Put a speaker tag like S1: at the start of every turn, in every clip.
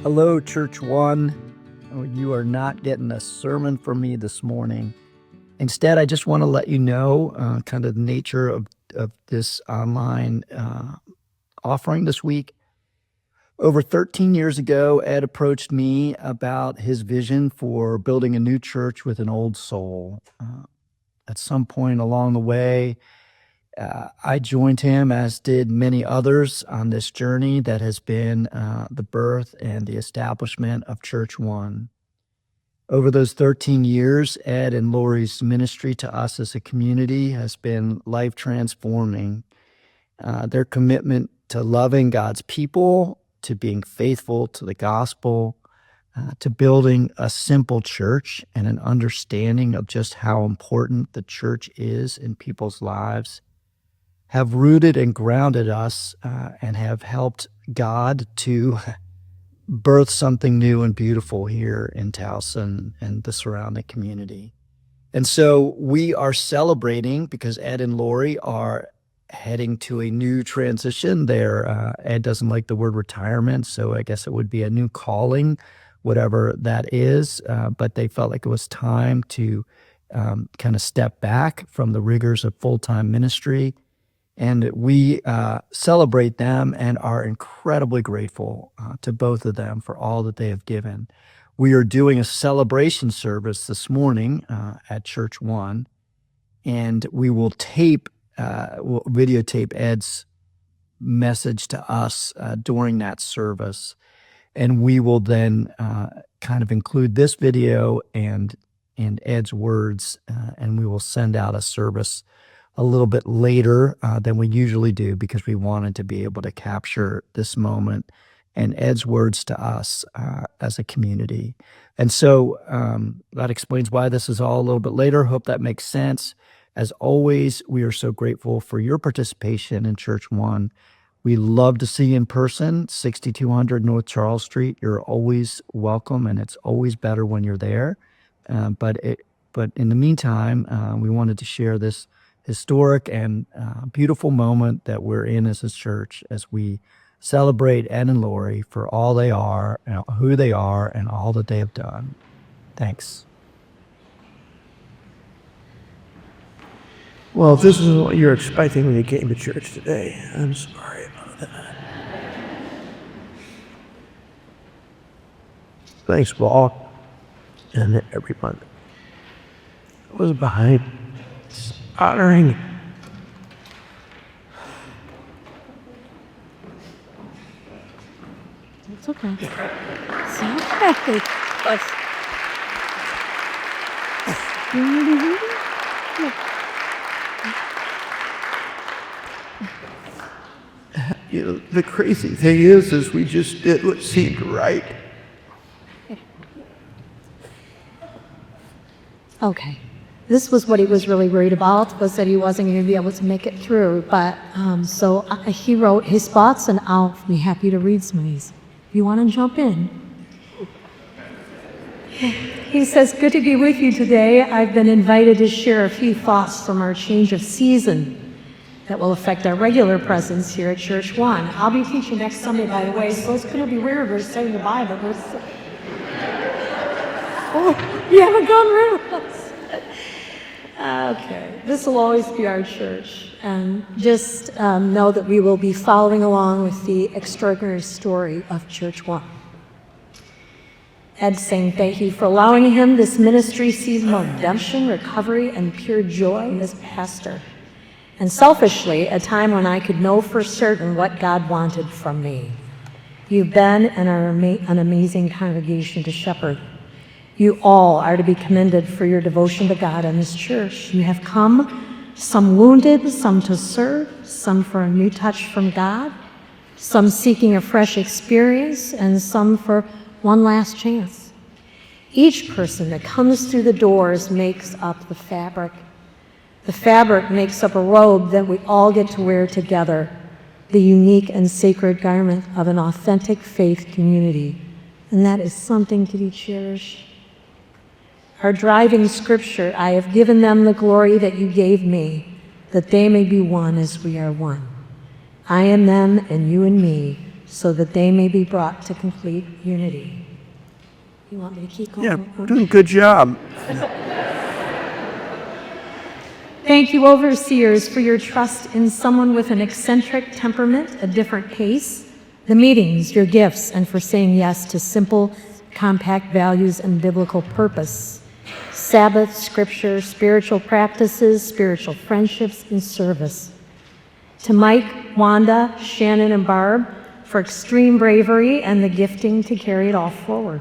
S1: Hello, ChurchOne. Oh, you are not getting a sermon from me this morning. Instead, I just want to let you know kind of the nature of this online offering this week. Over 13 years ago, Ed approached me about his vision for building a new church with an old soul. At some point along the way, I joined him, as did many others, on this journey that has been the birth and the establishment of ChurchOne. Over those 13 years, Ed and Lori's ministry to us as a community has been life-transforming. Their commitment to loving God's people, to being faithful to the gospel, to building a simple church and an understanding of just how important the church is in people's lives, have rooted and grounded us and have helped God to birth something new and beautiful here in Towson and the surrounding community. And so we are celebrating because Ed and Lori are heading to a new transition there. Ed doesn't like the word retirement, so I guess it would be a new calling, whatever that is. But they felt like it was time to kind of step back from the rigors of full-time ministry. And we celebrate them and are incredibly grateful to both of them for all that they have given. We are doing a celebration service this morning at ChurchOne, and we will videotape Ed's message to us during that service. And we will then kind of include this video and Ed's words, and we will send out a service a little bit later than we usually do because we wanted to be able to capture this moment and Ed's words to us as a community. And so that explains why this is all a little bit later. Hope that makes sense. As always, we are so grateful for your participation in ChurchOne. We love to see you in person, 6200 North Charles Street. You're always welcome, and it's always better when you're there. But in the meantime, we wanted to share this historic and beautiful moment that we're in as a church as we celebrate Ed and Lori for all they are, who they are, and all that they have done. Thanks.
S2: Well, if this isn't what you're expecting when you came to church today, I'm sorry about that. Thanks, Paul, and everyone that was behind this honoring.
S3: It's okay. It's okay.
S2: You know, the crazy thing is we just did what seemed right.
S3: Okay. This was what he was really worried about, was that he wasn't going to be able to make it through. But he wrote his thoughts, and I'll be happy to read some of these. If you want to jump in. He says, good to be with you today. I've been invited to share a few thoughts from our change of season that will affect our regular presence here at ChurchOne. I'll be teaching next Sunday, by the way, so it's going to be weird. We're saying goodbye, but you haven't gone rid of us. Okay, this will always be our church. And just know that we will be following along with the extraordinary story of ChurchOne. Ed saying thank you for allowing him this ministry season of redemption, recovery, and pure joy as pastor. And selfishly, a time when I could know for certain what God wanted from me. You've been and are an amazing congregation to shepherd. You all are to be commended for your devotion to God and His church. You have come, some wounded, some to serve, some for a new touch from God, some seeking a fresh experience, and some for one last chance. Each person that comes through the doors makes up the fabric. The fabric makes up a robe that we all get to wear together, the unique and sacred garment of an authentic faith community. And that is something to be cherished. Our driving scripture, I have given them the glory that you gave me, that they may be one as we are one. I and them and you and me, so that they may be brought to complete unity. You want me to keep going?
S2: Yeah, doing a good job.
S3: Thank you, overseers, for your trust in someone with an eccentric temperament, a different pace, the meetings, your gifts, and for saying yes to simple, compact values and biblical purpose. Sabbath, scripture, spiritual practices, spiritual friendships, and service. To Mike, Wanda, Shannon, and Barb for extreme bravery and the gifting to carry it all forward.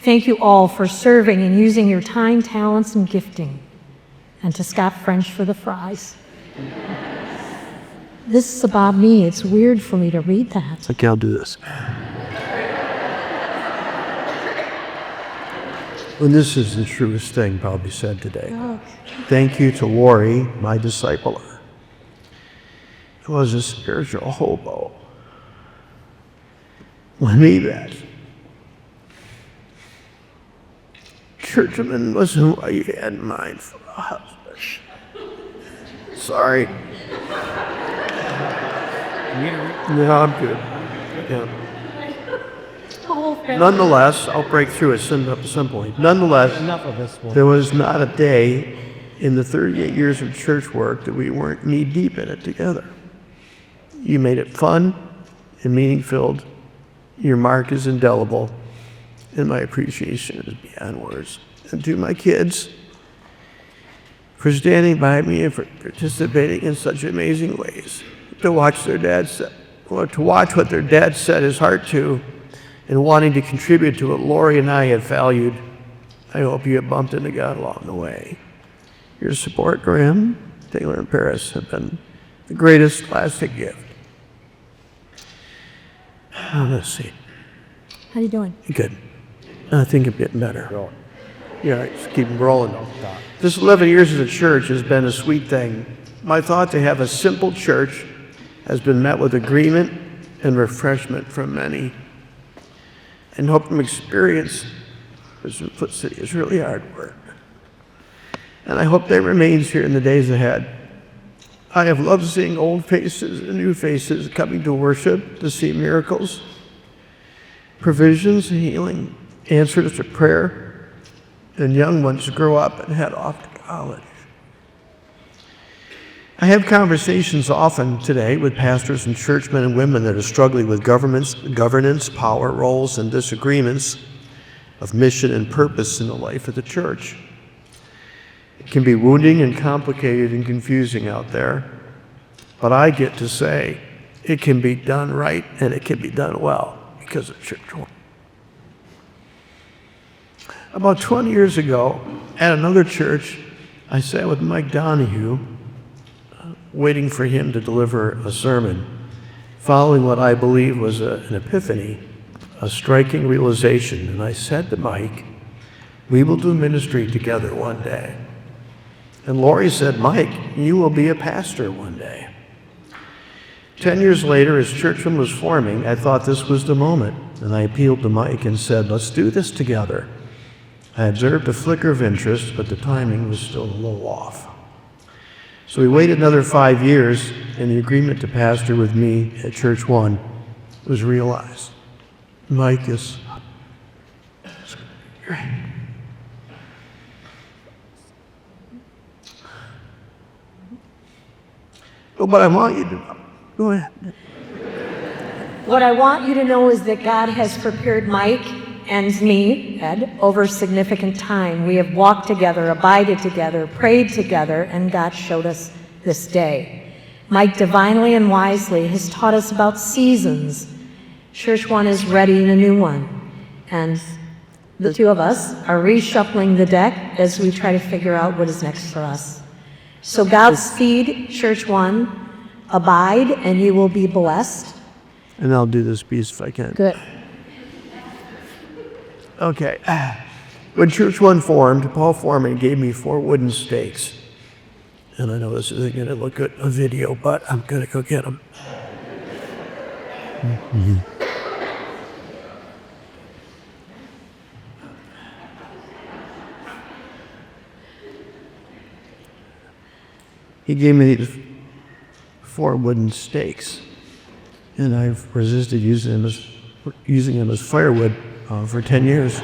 S3: Thank you all for serving and using your time, talents, and gifting. And to Scott French for the fries. This is about me. It's weird for me to read that.
S2: Okay, I'll do this. And this is the truest thing probably said today.
S3: Oh.
S2: Thank you to Lori, my discipler, who was a spiritual hobo when we met. Churchman was who I had in mind for a husband. Sorry. No, I'm good. Yeah. Nonetheless, I'll break through it simply. Nonetheless,
S1: Enough of this one.
S2: there was not a day in the 38 years of church work that we weren't knee-deep in it together. You made it fun and meaning-filled. Your mark is indelible, and my appreciation is beyond words. And to my kids, for standing by me and for participating in such amazing ways, to watch what their dad set his heart to, and wanting to contribute to what Lori and I had valued. I hope you have bumped into God along the way. Your support, Graham, Taylor, and Paris have been the greatest lasting gift. Let's see.
S3: How you doing?
S2: Good. I think I'm getting better. Yeah, just keep rolling. This 11 years as a church has been a sweet thing. My thought to have a simple church has been met with agreement and refreshment from many. And hope from experience, because Foot City is really hard work. And I hope that remains here in the days ahead. I have loved seeing old faces and new faces coming to worship, to see miracles, provisions, healing, answers to prayer, and young ones grow up and head off to college. I have conversations often today with pastors and churchmen and women that are struggling with governance, power roles, and disagreements of mission and purpose in the life of the church. It can be wounding and complicated and confusing out there, but I get to say it can be done right and it can be done well because of ChurchOne. About 20 years ago, at another church, I sat with Mike Donahue, waiting for him to deliver a sermon, following what I believe was an epiphany, a striking realization. And I said to Mike, we will do ministry together one day. And Lori said, Mike, you will be a pastor one day. 10 years later, as ChurchOne was forming, I thought this was the moment. And I appealed to Mike and said, let's do this together. I observed a flicker of interest, but the timing was still a little off. So we waited another 5 years, and the agreement to pastor with me at ChurchOne was realized. Mike is great. But what I want you to know, go ahead.
S3: What I want you to know is that God has prepared Mike and me, Ed, over significant time. We have walked together, abided together, prayed together, and God showed us this day. Mike divinely and wisely has taught us about seasons. ChurchOne is ready in a new one. And the two of us are reshuffling the deck as we try to figure out what is next for us. So Godspeed, ChurchOne, abide, and you will be blessed.
S2: And I'll do this piece if I can.
S3: Good.
S2: Okay. When ChurchOne formed, Paul Foreman gave me 4 wooden stakes. And I know this isn't going to look good in a video, but I'm going to go get them. Mm-hmm. He gave me these 4 wooden stakes. and I've resisted using them as firewood for 10 years.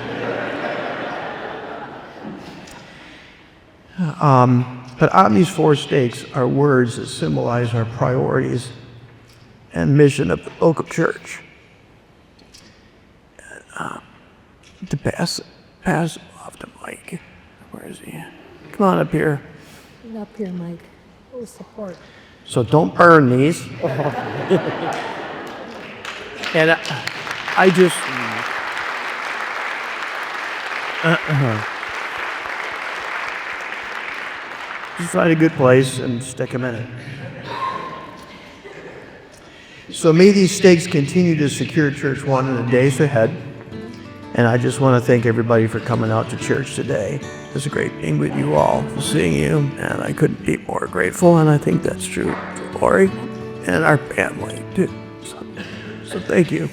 S2: But on these 4 stakes are words that symbolize our priorities and mission of the local church. To pass off to Mike. Where is he? Come on up here.
S3: Get up here, Mike. Full support.
S2: So don't burn these. And I just... Just find a good place and stick them in it. So may these stakes continue to secure ChurchOne in the days ahead. And I just want to thank everybody for coming out to church today. It's great being with you all, seeing you, and I couldn't be more grateful, and I think that's true for Lori and our family, too. So thank you.